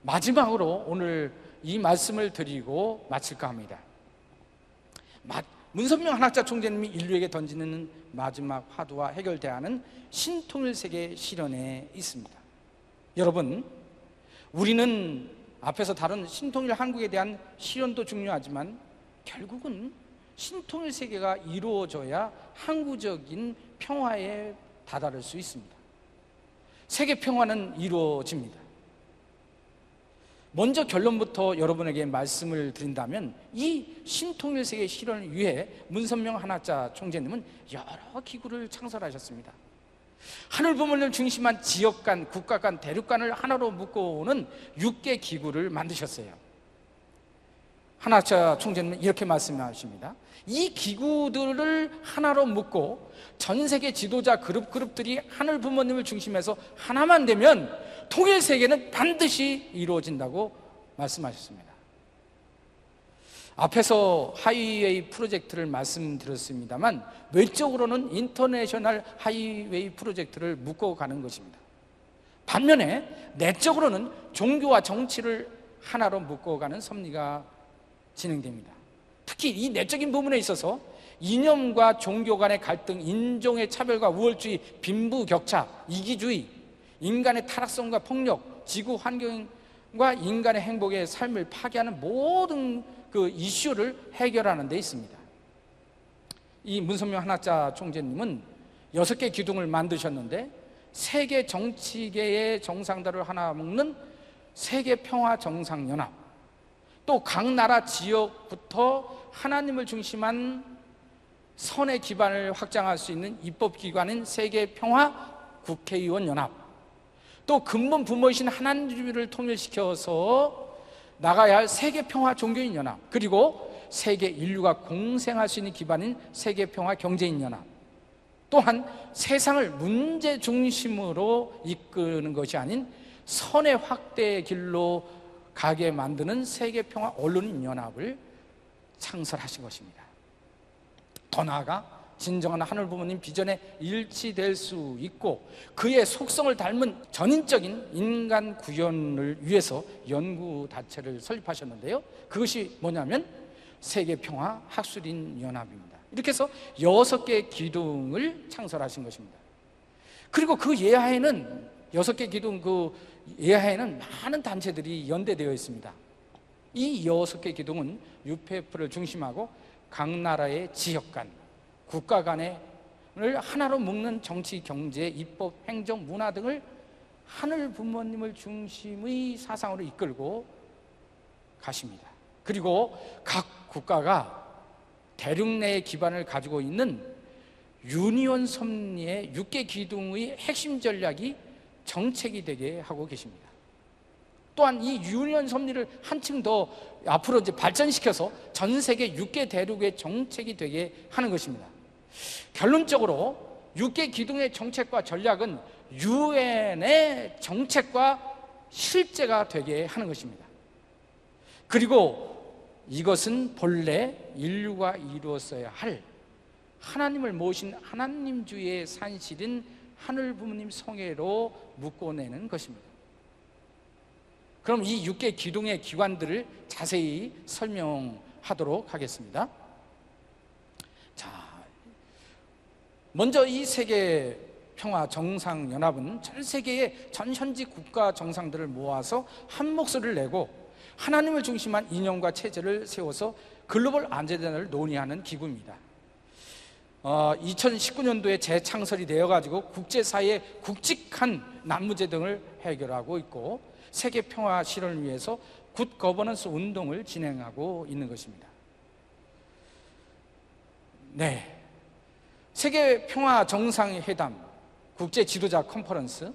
마지막으로 오늘 이 말씀을 드리고 마칠까 합니다. 문선명 한학자 총재님이 인류에게 던지는 마지막 화두와 해결대안은 신통일 세계 실현에 있습니다. 여러분, 우리는 앞에서 다룬 신통일 한국에 대한 실현도 중요하지만 결국은 신통일 세계가 이루어져야 항구적인 평화에 다다를 수 있습니다. 세계 평화는 이루어집니다. 먼저 결론부터 여러분에게 말씀을 드린다면 이 신통일 세계 실현을 위해 문선명 한학자 총재님은 여러 기구를 창설하셨습니다. 하늘 부문을 중심한 지역 간, 국가 간, 대륙 간을 하나로 묶어오는 6개 기구를 만드셨어요. 한학자 총재님은 이렇게 말씀하십니다. 이 기구들을 하나로 묶고 전 세계 지도자 그룹들이 하늘 부모님을 중심해서 하나만 되면 통일 세계는 반드시 이루어진다고 말씀하셨습니다. 앞에서 하이웨이 프로젝트를 말씀드렸습니다만 외적으로는 인터내셔널 하이웨이 프로젝트를 묶어가는 것입니다. 반면에 내적으로는 종교와 정치를 하나로 묶어가는 섭리가 진행됩니다. 특히 이 내적인 부분에 있어서 이념과 종교 간의 갈등, 인종의 차별과 우월주의, 빈부격차, 이기주의, 인간의 타락성과 폭력, 지구 환경과 인간의 행복의 삶을 파괴하는 모든 그 이슈를 해결하는 데 있습니다. 이 문선명 한학자 총재님은 6개 기둥을 만드셨는데 세계 정치계의 정상들을 하나 묶는 세계 평화 정상연합, 또 각 나라 지역부터 하나님을 중심한 선의 기반을 확장할 수 있는 입법기관인 세계 평화 국회의원 연합, 또 근본 부모이신 하나님주의를 통일시켜서 나가야 할 세계 평화 종교인 연합, 그리고 세계 인류가 공생할 수 있는 기반인 세계 평화 경제인 연합, 또한 세상을 문제 중심으로 이끄는 것이 아닌 선의 확대의 길로 가게 만드는 세계 평화 언론인 연합을 창설하신 것입니다. 더 나아가 진정한 하늘 부모님 비전에 일치될 수 있고 그의 속성을 닮은 전인적인 인간 구현을 위해서 연구단체를 설립하셨는데요, 그것이 뭐냐면 세계평화 학술인 연합입니다. 이렇게 해서 6개 기둥을 창설하신 것입니다. 그리고 그 예하에는 6개 기둥 그 예하에는 많은 단체들이 연대되어 있습니다. 이 6개 기둥은 UPF를 중심하고 각 나라의 지역 간, 국가 간을 하나로 묶는 정치, 경제, 입법, 행정, 문화 등을 하늘 부모님을 중심의 사상으로 이끌고 가십니다. 그리고 각 국가가 대륙 내의 기반을 가지고 있는 유니온 섭리의 6개 기둥의 핵심 전략이 정책이 되게 하고 계십니다. 또한 이 유니온 섭리를 한층 더 앞으로 이제 발전시켜서 전 세계 6개 대륙의 정책이 되게 하는 것입니다. 결론적으로 6개 기둥의 정책과 전략은 유엔의 정책과 실제가 되게 하는 것입니다. 그리고 이것은 본래 인류가 이루었어야 할 하나님을 모신 하나님주의의 산실인 하늘 부모님 성애로 묶어내는 것입니다. 그럼 이 6개 기둥의 기관들을 자세히 설명하도록 하겠습니다. 자, 먼저 이 세계 평화 정상 연합은 전 세계의 전 현지 국가 정상들을 모아서 한 목소리를 내고 하나님을 중심한 이념과 체제를 세워서 글로벌 안전을 논의하는 기구입니다. 2019년도에 재창설이 되어가지고 국제사회의 굵직한 난무제 등을 해결하고 있고 세계 평화 실현을 위해서 굿 거버넌스 운동을 진행하고 있는 것입니다. 네, 세계 평화 정상회담, 국제 지도자 컨퍼런스,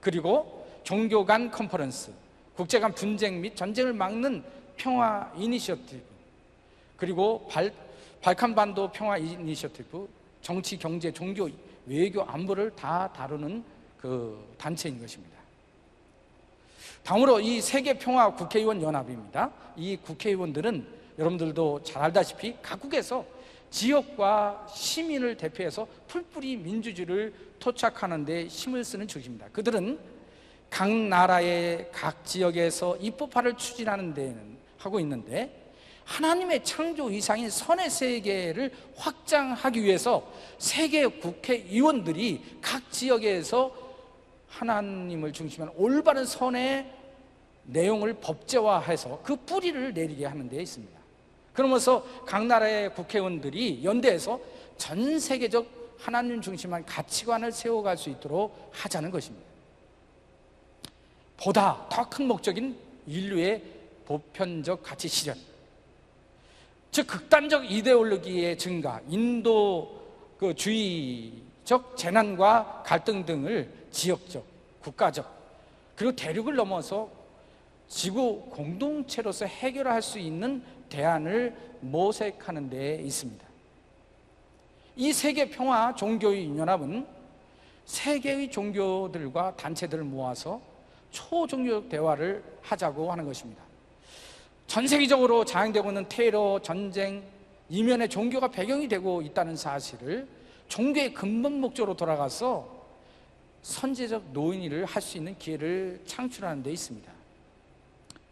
그리고 종교 간 컨퍼런스, 국제 간 분쟁 및 전쟁을 막는 평화 이니셔티브, 그리고 발칸반도 평화 이니셔티브, 정치, 경제, 종교, 외교, 안보를 다 다루는 그 단체인 것입니다. 다음으로 이 세계 평화 국회의원 연합입니다. 이 국회의원들은 여러분들도 잘 알다시피 각국에서 지역과 시민을 대표해서 풀뿌리 민주주의를 토착하는 데 힘을 쓰는 조직입니다. 그들은 각 나라의 각 지역에서 입법화를 추진하는 데는 하고 있는데, 하나님의 창조 이상인 선의 세계를 확장하기 위해서 세계 국회의원들이 각 지역에서 하나님을 중심으로 올바른 선의 내용을 법제화해서 그 뿌리를 내리게 하는 데 있습니다. 그러면서 각 나라의 국회의원들이 연대해서 전 세계적 하나님 중심한 가치관을 세워갈 수 있도록 하자는 것입니다. 보다 더 큰 목적인 인류의 보편적 가치 실현, 즉 극단적 이데올로기의 증가, 인도주의적 재난과 갈등 등을 지역적, 국가적, 그리고 대륙을 넘어서 지구 공동체로서 해결할 수 있는 대안을 모색하는 데 있습니다. 이 세계 평화 종교의 연합은 세계의 종교들과 단체들을 모아서 초종교적 대화를 하자고 하는 것입니다. 전 세계적으로 자행되고 있는 테러, 전쟁, 이면에 종교가 배경이 되고 있다는 사실을 종교의 근본 목적으로 돌아가서 선제적 노인일을 할 수 있는 기회를 창출하는 데 있습니다.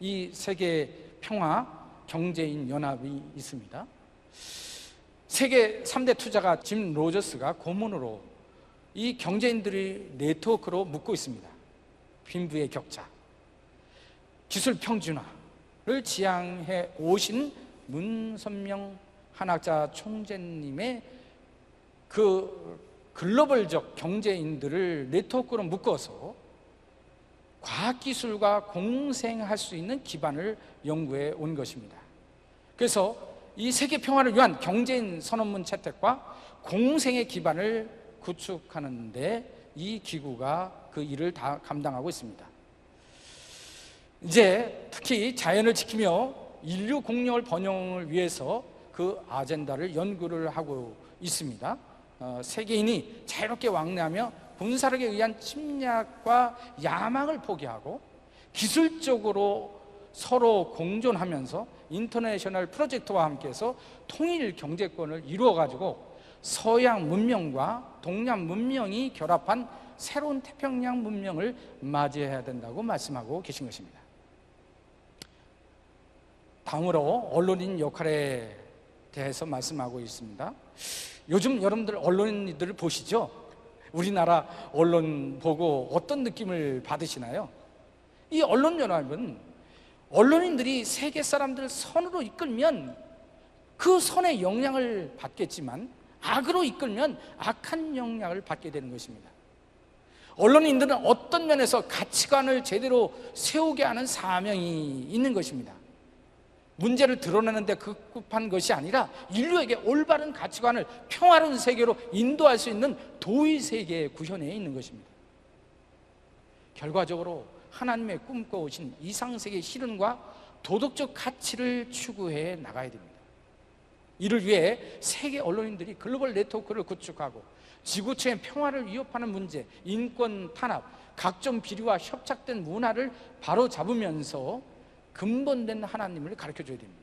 이 세계 평화 경제인 연합이 있습니다. 세계 3대 투자가 짐 로저스가 고문으로 이 경제인들의 네트워크로 묶고 있습니다. 빈부의 격차, 기술 평준화를 지향해 오신 문선명 한학자 총재님의 그 글로벌적 경제인들을 네트워크로 묶어서 과학기술과 공생할 수 있는 기반을 연구해 온 것입니다. 그래서 이 세계 평화를 위한 경제인 선언문 채택과 공생의 기반을 구축하는 데 이 기구가 그 일을 다 감당하고 있습니다. 이제 특히 자연을 지키며 인류 공력을 번영을 위해서 그 아젠다를 연구를 하고 있습니다. 세계인이 자유롭게 왕래하며 군사력에 의한 침략과 야망을 포기하고 기술적으로 서로 공존하면서 인터내셔널 프로젝트와 함께해서 통일 경제권을 이루어가지고 서양 문명과 동양 문명이 결합한 새로운 태평양 문명을 맞이해야 된다고 말씀하고 계신 것입니다. 다음으로 언론인 역할에 대해서 말씀하고 있습니다. 요즘 여러분들 언론인들을 보시죠? 우리나라 언론 보고 어떤 느낌을 받으시나요? 이 언론연합은 언론인들이 세계 사람들을 선으로 이끌면 그 선의 영향을 받겠지만 악으로 이끌면 악한 영향을 받게 되는 것입니다. 언론인들은 어떤 면에서 가치관을 제대로 세우게 하는 사명이 있는 것입니다. 문제를 드러내는데 급급한 것이 아니라 인류에게 올바른 가치관을 평화로운 세계로 인도할 수 있는 도의 세계에 구현해 있는 것입니다. 결과적으로 하나님의 꿈꿔오신 이상세계 실현과 도덕적 가치를 추구해 나가야 됩니다. 이를 위해 세계 언론인들이 글로벌 네트워크를 구축하고 지구촌의 평화를 위협하는 문제, 인권 탄압, 각종 비리와 협착된 문화를 바로잡으면서 근본된 하나님을 가르쳐줘야 됩니다.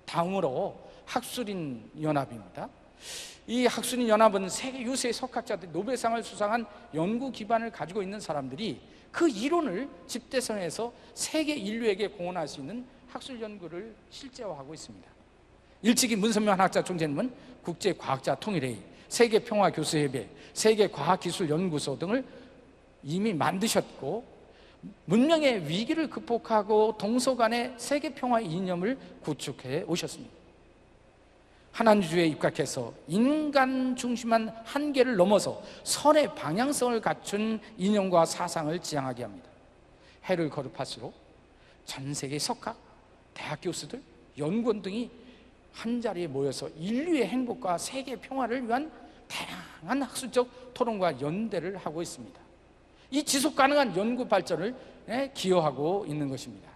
다음으로 학술인 연합입니다. 이 학술인 연합은 세계 유수의 석학자들, 노벨상을 수상한 연구 기반을 가지고 있는 사람들이 그 이론을 집대성해서 세계 인류에게 공헌할 수 있는 학술 연구를 실제화하고 있습니다. 일찍이 문선명 한학자 총재님은 국제과학자 통일회의, 세계평화교수협회, 세계과학기술연구소 등을 이미 만드셨고 문명의 위기를 극복하고 동서간의 세계평화의 이념을 구축해 오셨습니다. 하나님주의에 입각해서 인간 중심한 한계를 넘어서 선의 방향성을 갖춘 이념과 사상을 지향하게 합니다. 해를 거듭할수록 전 세계 석학, 대학 교수들, 연구원 등이 한자리에 모여서 인류의 행복과 세계 평화를 위한 다양한 학술적 토론과 연대를 하고 있습니다. 이 지속가능한 연구 발전을 기여하고 있는 것입니다.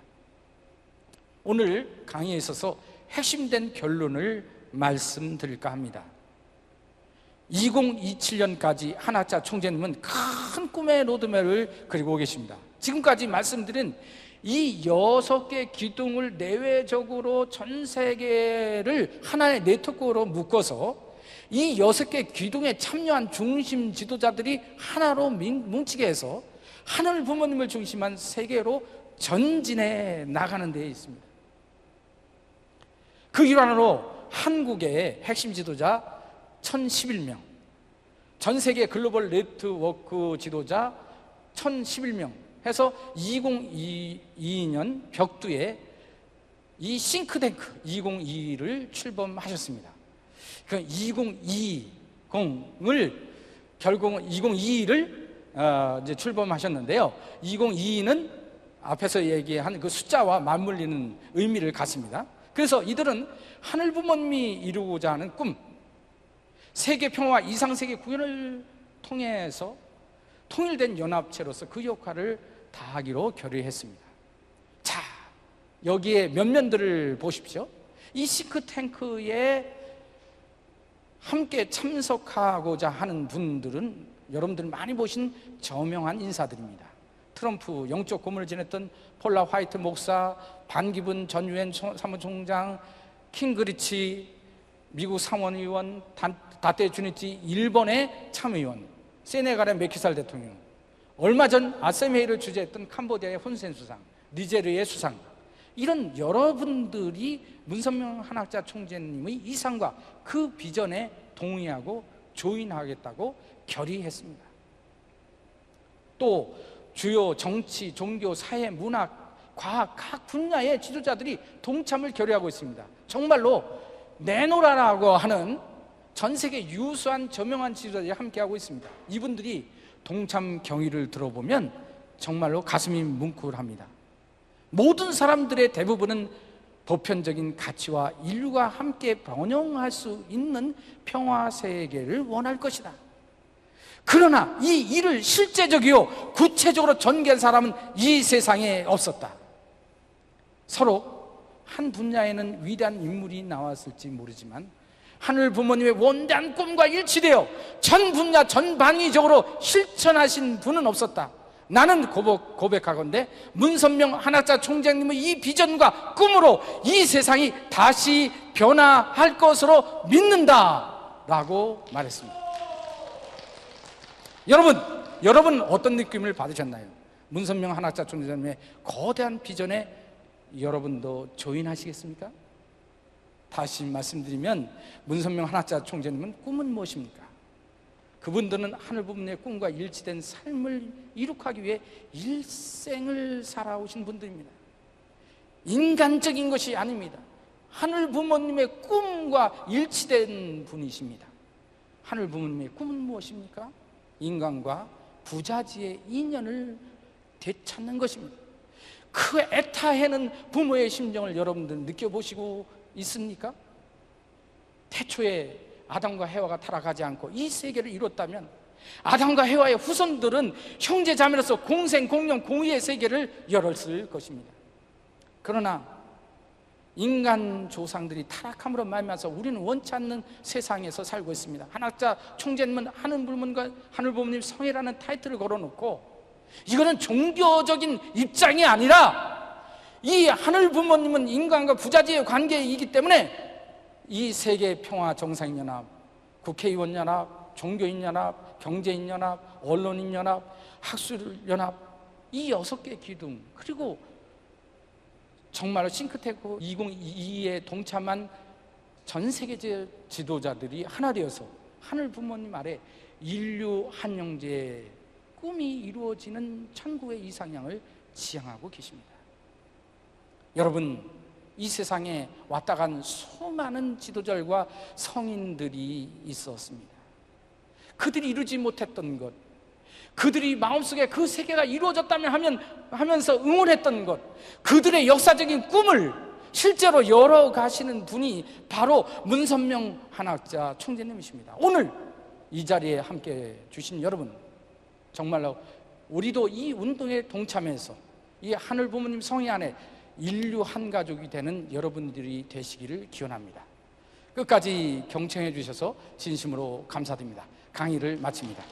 오늘 강의에 있어서 핵심된 결론을 말씀드릴까 합니다. 2027년까지 한학자 총재님은 큰 꿈의 로드맵을 그리고 계십니다. 지금까지 말씀드린 이 6개 기둥을 내외적으로 전 세계를 하나의 네트워크로 묶어서 이 6개 기둥에 참여한 중심 지도자들이 하나로 뭉치게 해서 하늘 부모님을 중심한 세계로 전진해 나가는 데에 있습니다. 그 일환으로 한국의 핵심 지도자 1011명, 전 세계 글로벌 네트워크 지도자 1011명 해서 2022년 벽두에 이 싱크탱크 2022를 출범하셨습니다. 그 2020을 결국은 2022를 이제 출범하셨는데요. 2022는 앞에서 얘기한 그 숫자와 맞물리는 의미를 갖습니다. 그래서 이들은 하늘 부모님이 이루고자 하는 꿈, 세계 평화와 이상세계 구현을 통해서 통일된 연합체로서 그 역할을 다하기로 결의했습니다. 자, 여기에 면면들을 보십시오. 이 싱크탱크에 함께 참석하고자 하는 분들은 여러분들 많이 보신 저명한 인사들입니다. 트럼프 영적 고문을 지냈던 폴라 화이트 목사, 반기문 전 유엔 사무총장, 킹그리치 미국 상원의원, 다테 주니치 일본의 참의원, 세네갈의 메키살 대통령, 얼마 전 아셈 회의를 주재했던 캄보디아의 혼센 수상, 니제르의 수상, 이런 여러분들이 문선명 한학자 총재님의 이상과 그 비전에 동의하고 조인하겠다고 결의했습니다. 또 주요 정치, 종교, 사회, 문학, 과학 각 분야의 지도자들이 동참을 결의하고 있습니다. 정말로 내노라라고 하는 전 세계 유수한 저명한 지도자들이 함께하고 있습니다. 이분들이 동참 경위를 들어보면 정말로 가슴이 뭉클합니다. 모든 사람들의 대부분은 보편적인 가치와 인류가 함께 번영할 수 있는 평화 세계를 원할 것이다. 그러나 이 일을 실제적이요 구체적으로 전개한 사람은 이 세상에 없었다. 서로 한 분야에는 위대한 인물이 나왔을지 모르지만 하늘 부모님의 원대한 꿈과 일치되어 전 분야 전방위적으로 실천하신 분은 없었다. 나는 고백하건대 문선명 한학자 총장님의 이 비전과 꿈으로 이 세상이 다시 변화할 것으로 믿는다 라고 말했습니다. 여러분 어떤 느낌을 받으셨나요? 문선명 한학자 총장님의 거대한 비전에 여러분도 조인하시겠습니까? 다시 말씀드리면 문선명 한학자 총재님은 꿈은 무엇입니까? 그분들은 하늘 부모님의 꿈과 일치된 삶을 이룩하기 위해 일생을 살아오신 분들입니다. 인간적인 것이 아닙니다. 하늘 부모님의 꿈과 일치된 분이십니다. 하늘 부모님의 꿈은 무엇입니까? 인간과 부자지의 인연을 되찾는 것입니다. 그 애타해는 부모의 심정을 여러분들 느껴보시고 있습니까? 태초에 아담과 해와가 타락하지 않고 이 세계를 이뤘다면 아담과 해와의 후손들은 형제 자매로서 공생, 공령, 공의의 세계를 열었을 것입니다. 그러나 인간 조상들이 타락함으로 말미암아서 우리는 원치 않는 세상에서 살고 있습니다. 한학자 총재님은 하늘 부모님 성이라는 타이틀을 걸어놓고 이거는 종교적인 입장이 아니라 이 하늘 부모님은 인간과 부자지의 관계이기 때문에 이 세계 평화 정상연합, 국회의원 연합, 종교인 연합, 경제인 연합, 언론인 연합, 학술 연합, 이 6개 기둥, 그리고 정말 싱크탱크 2022에 동참한 전 세계 지도자들이 하나 되어서 하늘 부모님 아래 인류 한 형제의 꿈이 이루어지는 천국의 이상향을 지향하고 계십니다. 여러분, 이 세상에 왔다 간 수많은 지도자들과 성인들이 있었습니다. 그들이 이루지 못했던 것, 그들이 마음속에 그 세계가 이루어졌다면 하면서 응원했던 것, 그들의 역사적인 꿈을 실제로 열어가시는 분이 바로 문선명 한학자 총재님이십니다. 오늘 이 자리에 함께 주신 여러분, 정말로 우리도 이 운동에 동참해서 이 하늘 부모님 성의 안에 인류 한 가족이 되는 여러분들이 되시기를 기원합니다. 끝까지 경청해 주셔서 진심으로 감사드립니다. 강의를 마칩니다.